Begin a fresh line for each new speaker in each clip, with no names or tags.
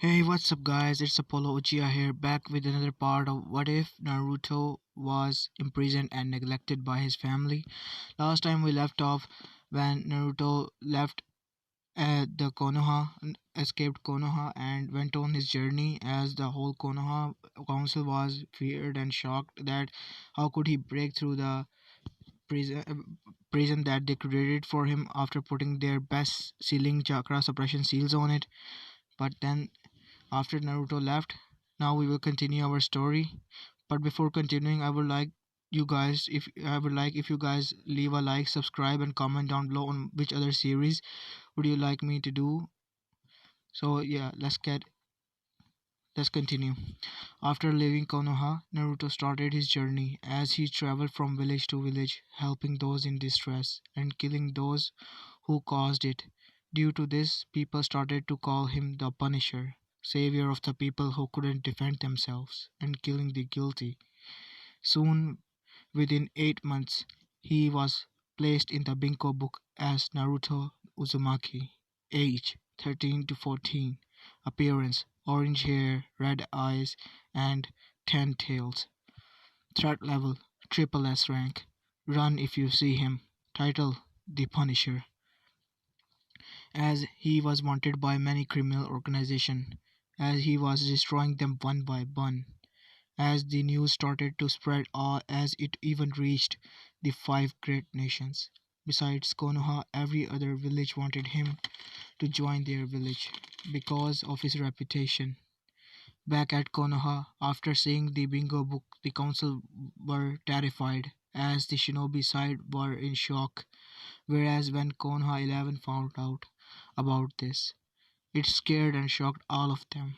Hey, what's up, guys? It's Apollo Uchiha here, back with another part of What If Naruto was imprisoned and neglected by his family. Last time we left off when Naruto left the Konoha, escaped Konoha, and went on his journey as the whole Konoha council was feared and shocked that how could he break through the prison, prison that they created for him after putting their best sealing chakra suppression seals on it. But then after Naruto left. Now we will continue our story. But before continuing, I would like if you guys leave a like, subscribe, and comment down below on which other series would you like me to do. So yeah, let's continue. After leaving Konoha, Naruto started his journey as he traveled from village to village, helping those in distress and killing those who caused it. Due to this, people started to call him the Punisher, savior of the people who couldn't defend themselves, and killing the guilty. Soon, within 8 months, he was placed in the Binko book as Naruto Uzumaki. Age 13 to 14. Appearance orange hair, red eyes, and 10 tails. Threat level triple S rank. Run if you see him. Title The Punisher. As he was wanted by many criminal organizations, as he was destroying them one by one. As the news started to spread, as it even reached the five great nations. Besides Konoha, every other village wanted him to join their village because of his reputation. Back at Konoha, after seeing the bingo book, the council were terrified, as the shinobi side were in shock. Whereas when Konoha 11 found out about this, it scared and shocked all of them.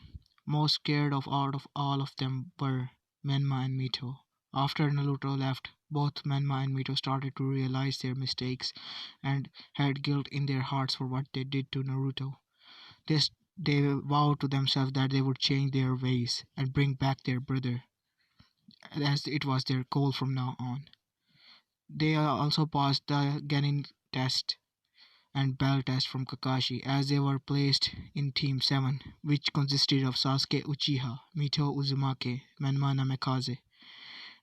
Most scared of all of them were Menma and Mito. After Naruto left, both Menma and Mito started to realize their mistakes and had guilt in their hearts for what they did to Naruto. This they vowed to themselves that they would change their ways and bring back their brother, as it was their goal from now on. They also passed the Genin test and Bell test from Kakashi as they were placed in Team 7, which consisted of Sasuke Uchiha, Mito Uzumaki, Menma Namikaze,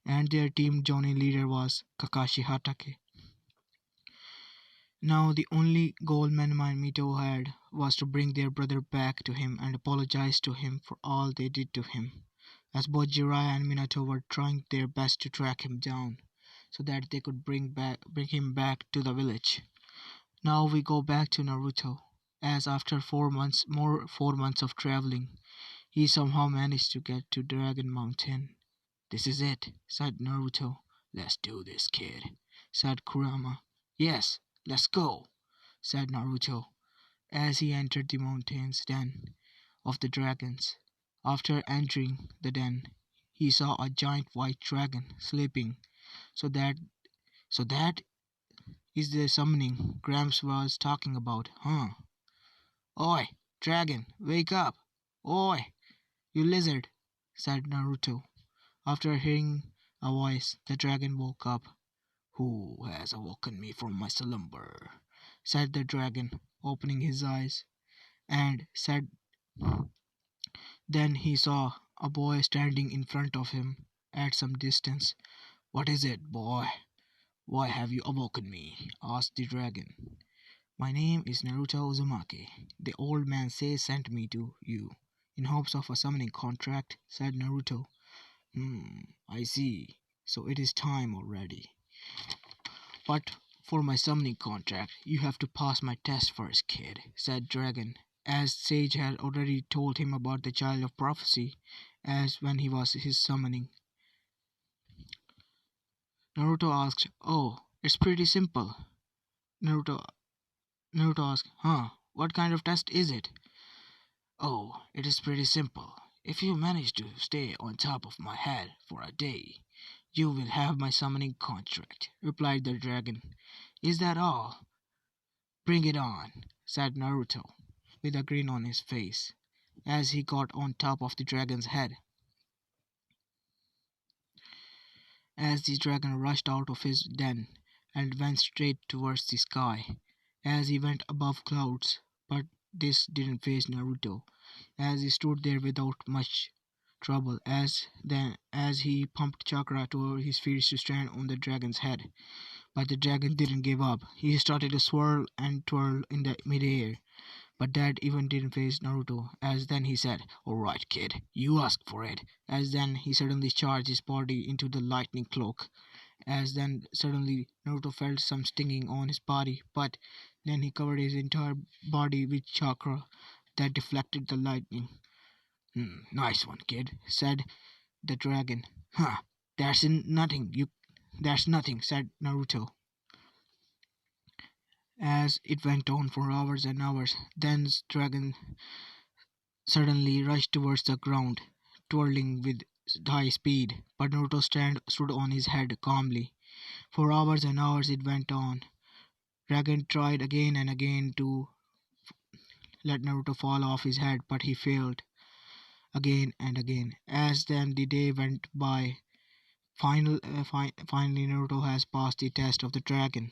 and their team Jonin leader was Kakashi Hatake. Now the only goal Menma and Mito had was to bring their brother back to him and apologize to him for all they did to him, as both Jiraiya and Minato were trying their best to track him down so that they could bring him back to the village. Now we go back to Naruto, as after 4 months of traveling, he somehow managed to get to Dragon Mountain. "This is it," said Naruto. "Let's do this, kid," said Kurama. "Yes, let's go," said Naruto, as he entered the mountain's den of the dragons. After entering the den, he saw a giant white dragon sleeping. So that is the summoning Gramps was talking about, huh? "Oi, dragon, wake up! Oi, you lizard!" said Naruto. After hearing a voice, the dragon woke up. "Who has awoken me from my slumber?" said the dragon, opening his eyes, and said then he saw a boy standing in front of him at some distance. "What is it, boy? Why have you awoken me?" asked the dragon. "My name is Naruto Uzumaki. The old man says sent me to you in hopes of a summoning contract," said Naruto. I see. So it is time already. "But for my summoning contract, you have to pass my test first, kid," said Dragon, as Sage had already told him about the Child of Prophecy as when he was his summoning. Naruto asked, "Oh, it's pretty simple." Naruto Naruto asked, "Huh? What kind of test is it?" "Oh, it is pretty simple. If you manage to stay on top of my head for a day, you will have my summoning contract," replied the dragon. "Is that all?" "Bring it on," said Naruto, with a grin on his face, as he got on top of the dragon's head. As the dragon rushed out of his den and went straight towards the sky, as he went above clouds, but this didn't phase Naruto, as he stood there without much trouble as he pumped chakra to his feet to stand on the dragon's head. But the dragon didn't give up. He started to swirl and twirl in the midair. But that even didn't phase Naruto, as then he said, "Alright, kid, you asked for it." As then he suddenly charged his body into the lightning cloak. As then suddenly Naruto felt some stinging on his body, but then he covered his entire body with chakra that deflected the lightning. Nice one, kid, said the dragon. Huh, that's nothing, said Naruto. As it went on for hours and hours, then the dragon suddenly rushed towards the ground, twirling with high speed. But Naruto stood on his head calmly. For hours and hours it went on. Dragon tried again and again to let Naruto fall off his head, but he failed again and again. As then the day went by, finally Naruto has passed the test of the dragon.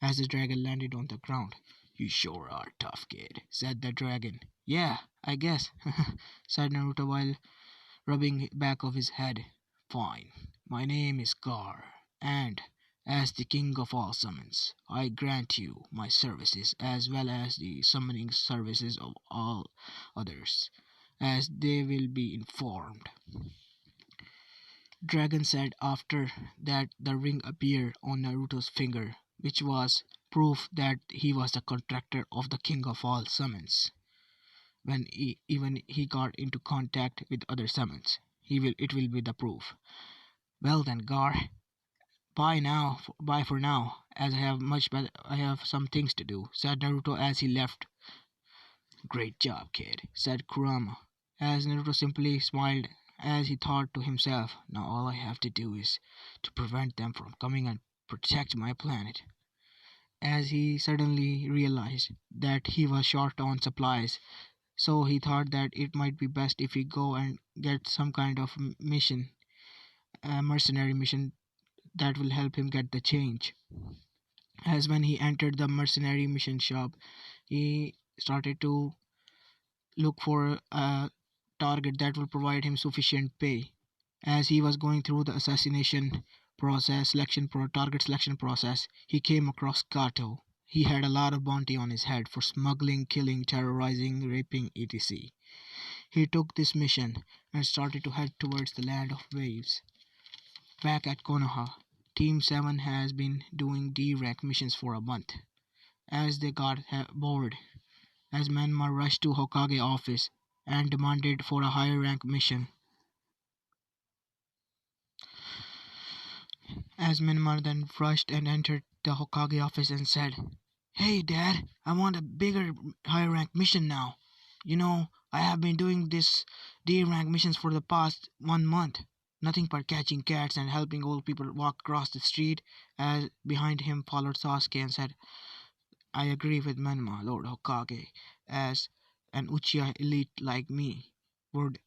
As the dragon landed on the ground, "You sure are tough, kid," said the dragon. "Yeah, I guess," said Naruto while rubbing the back of his head. "Fine. My name is Gar, and as the king of all summons, I grant you my services as well as the summoning services of all others, as they will be informed." Dragon said after that the ring appeared on Naruto's finger, which was proof that he was the contractor of the king of all summons. When even he got into contact with other summons, it will be the proof. "Well then, Gar, bye for now, as I have some things to do," said Naruto as he left. "Great job, kid," said Kurama, as Naruto simply smiled as he thought to himself, "Now all I have to do is to prevent them from coming and protect my planet." As he suddenly realized that he was short on supplies, so he thought that it might be best if he go and get some kind of mission, a mercenary mission that will help him get the change. As when he entered the mercenary mission shop, he started to look for a target that will provide him sufficient pay. As he was going through the assassination target selection process, he came across Kato. He had a lot of bounty on his head for smuggling, killing, terrorizing, raping, etc. He took this mission and started to head towards the land of waves. Back at Konoha, Team 7 has been doing D-rank missions for a month. As they got bored, as Menma rushed to Hokage office and demanded for a higher rank mission. As Menma then rushed and entered the Hokage office and said, "Hey dad, I want a bigger higher rank mission now. I have been doing this D rank missions for the past 1 month. Nothing but catching cats and helping old people walk across the street." As behind him followed Sasuke and said, "I agree with Menma, Lord Hokage, as an Uchiha elite like me would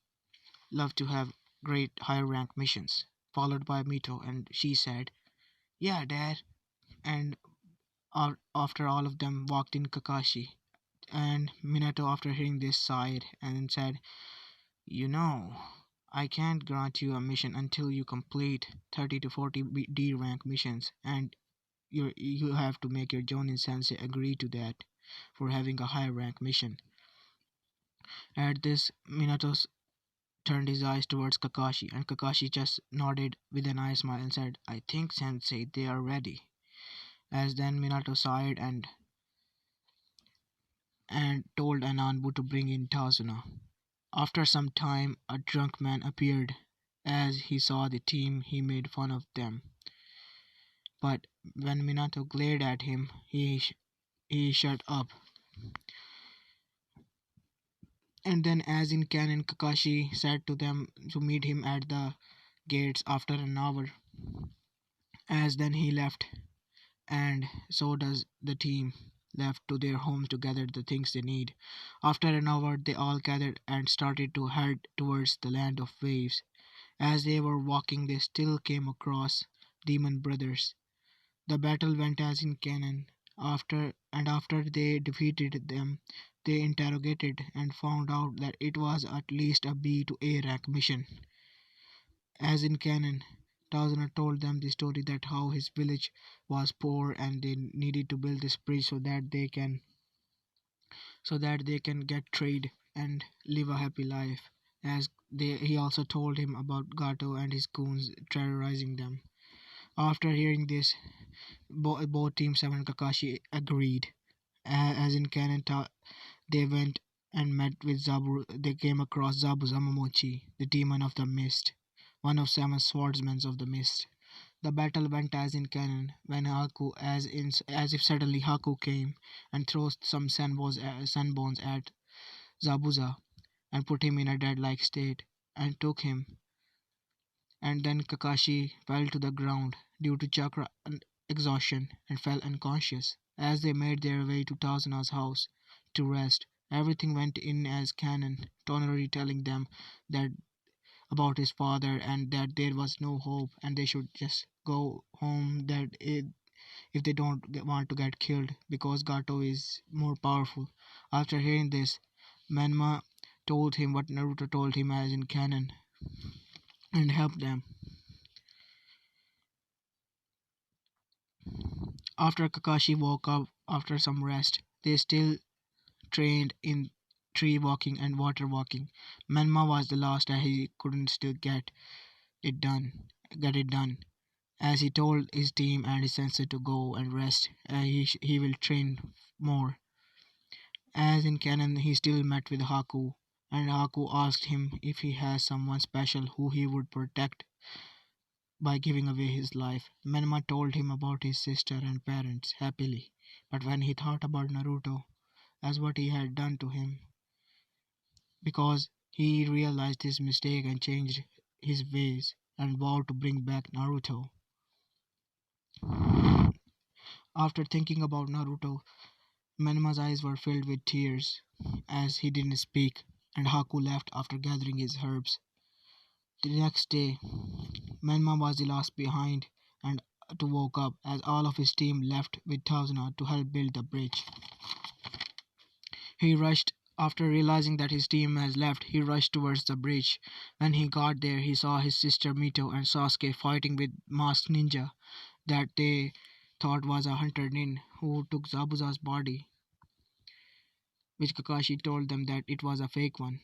love to have great higher rank missions." Followed by Mito, and she said, "Yeah, Dad." And after all of them walked in Kakashi, and Minato, after hearing this, sighed and said, "You know, I can't grant you a mission until you complete 30 to 40 D rank missions, and you have to make your Jonin sensei agree to that for having a high rank mission." At this, Minato turned his eyes towards Kakashi, and Kakashi just nodded with an eye smile and said, "I think sensei, they are ready." As then Minato sighed and told Ananbu to bring in Tazuna. After some time, a drunk man appeared. As he saw the team, he made fun of them. But when Minato glared at him, he shut up. And then, as in canon, Kakashi said to them to meet him at the gates after an hour. As then he left, and so does the team left to their homes to gather the things they need. After an hour, they all gathered and started to head towards the land of waves. As they were walking, they still came across demon brothers. The battle went as in canon. After they defeated them, they interrogated and found out that it was at least a B to A rank mission. As in canon, Tarzan told them the story that how his village was poor and they needed to build this bridge so that they can get trade and live a happy life. He also told him about Gato and his goons terrorizing them. After hearing this, both Team 7 and Kakashi agreed. As in canon, they went and met with Zabu. They came across Zabu Zamamochi, the demon of the mist, one of seven swordsmen of the mist. The battle went as in canon when as if suddenly Haku came and threw some sunbones at Zabuza and put him in a dead-like state and took him. And then Kakashi fell to the ground due to chakra exhaustion and fell unconscious. As they made their way to Tazuna's house to rest, everything went in as canon, Tonari telling them that about his father and that there was no hope and they should just go home if they don't want to get killed because Gato is more powerful. After hearing this, Menma told him what Naruto told him as in canon and helped them. After Kakashi woke up after some rest, they still trained in tree walking and water walking. Menma was the last as he couldn't still it done. Get it done. As he told his team and his sensei to go and rest, he will train more. As in canon, he still met with Haku, and Haku asked him if he has someone special who he would protect by giving away his life. Menma told him about his sister and parents happily, but when he thought about Naruto as what he had done to him, because he realized his mistake and changed his ways and vowed to bring back Naruto. After thinking about Naruto, Menma's eyes were filled with tears as he didn't speak, and Haku left after gathering his herbs. The next day, Menma was the last behind and to woke up as all of his team left with Tazuna to help build the bridge. He rushed after realizing that his team has left, he rushed towards the bridge. When he got there, he saw his sister Mito and Sasuke fighting with masked ninja that they thought was a hunter nin who took Zabuza's body, which Kakashi told them that it was a fake one.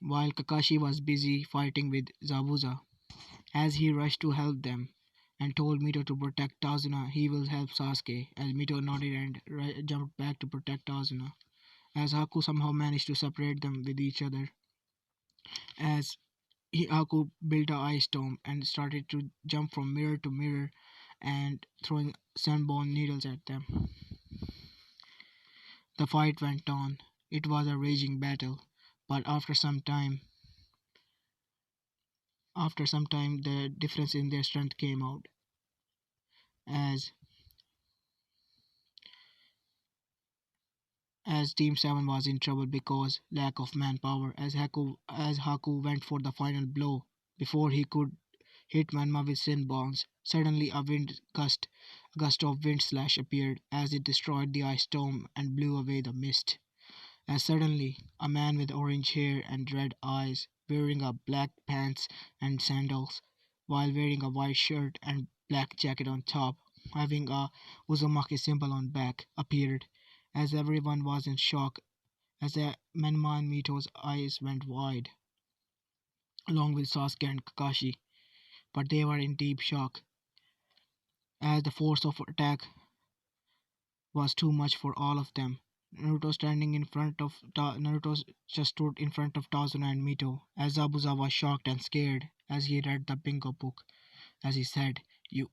While Kakashi was busy fighting with Zabuza, as he rushed to help them and told Mito to protect Tazuna, he will help Sasuke. As Mito nodded and jumped back to protect Tazuna, as Haku somehow managed to separate them with each other. As Haku built a ice dome and started to jump from mirror to mirror and throwing sunbone needles at them. The fight went on. It was a raging battle, but after some time, the difference in their strength came out. As as Team 7 was in trouble because lack of manpower, as Haku went for the final blow before he could hit Manma with sin bombs. Suddenly a gust of wind slash appeared as it destroyed the ice dome and blew away the mist. As suddenly a man with orange hair and red eyes, wearing a black pants and sandals, while wearing a white shirt and black jacket on top, having a Uzumaki symbol on back, appeared. As everyone was in shock, as the Menma and Mito's eyes went wide, along with Sasuke and Kakashi, but they were in deep shock, as the force of attack was too much for all of them. Naruto just stood in front of Tazuna and Mito, as Zabuza was shocked and scared as he read the bingo book. As he said, "You're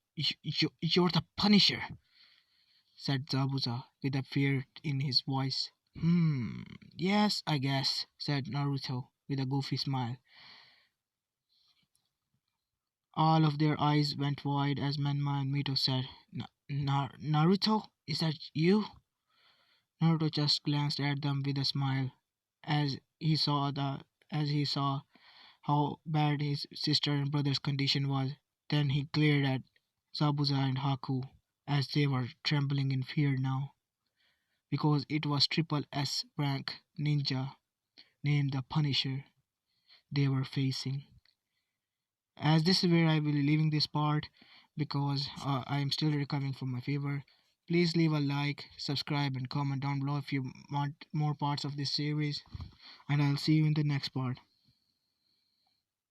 the Punisher," said Zabuza with a fear in his voice. Yes, I guess, said Naruto with a goofy smile. All of their eyes went wide as Menma and Mito said, Naruto, is that you?" Naruto just glanced at them with a smile as he saw how bad his sister and brother's condition was. Then he glared at Zabuza and Haku, as they were trembling in fear now, because it was triple S rank ninja named the Punisher they were facing. As this is where I will be leaving this part because I am still recovering from my fever. Please leave a like, subscribe, and comment down below if you want more parts of this series. And I'll see you in the next part.